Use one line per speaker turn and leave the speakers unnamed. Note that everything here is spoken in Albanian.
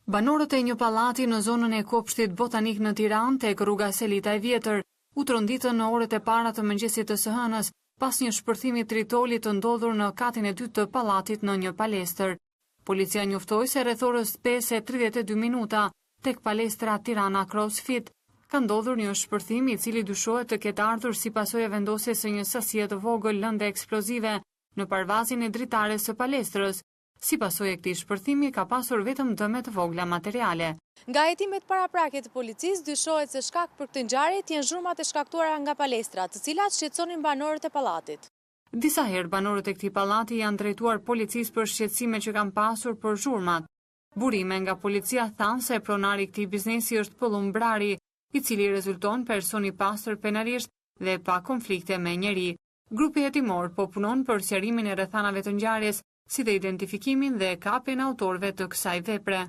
Banorët e një pallati në zonën e Kopshtit Botanik në Tiranë, tek rruga Selita e Vjetër, u tronditën në orët e para të mëngjesit të së hënës pas një shpërthimi tritoli të ndodhur në katin e dytë të pallatit në një palestër. Policia njoftoi se rreth orës 5:32 minuta tek palestra Tirana CrossFit ka ndodhur një shpërthim i cili dyshohet të ketë ardhur si pasojë vendosjes së një sasie të vogël lëndë eksplozive në parvazin e dritares së palestrës. Si pasojë e këtij shpërthimi ka pasur vetëm dëme të vogla materiale.
Nga hetimet paraprake të policisë dyshohet se shkak për këtë ngjarje janë zhurmat e shkaktuara nga palestra, të cilat shqetësonin banorët e pallatit.
Disa herë banorët e këtij pallati janë drejtuar policisë për shqetësime që kanë pasur për zhurmat. Burime nga policia thanë se pronari i këtij biznesi është Pëllum Brari, i cili rezulton person i pastër penalisht dhe pa konflikte me njeri. Grupi hetimor po punon për sqarimin e rrethanave të ngjarjes, si dhe identifikimin dhe kapjen e autorëve të kësaj vepre.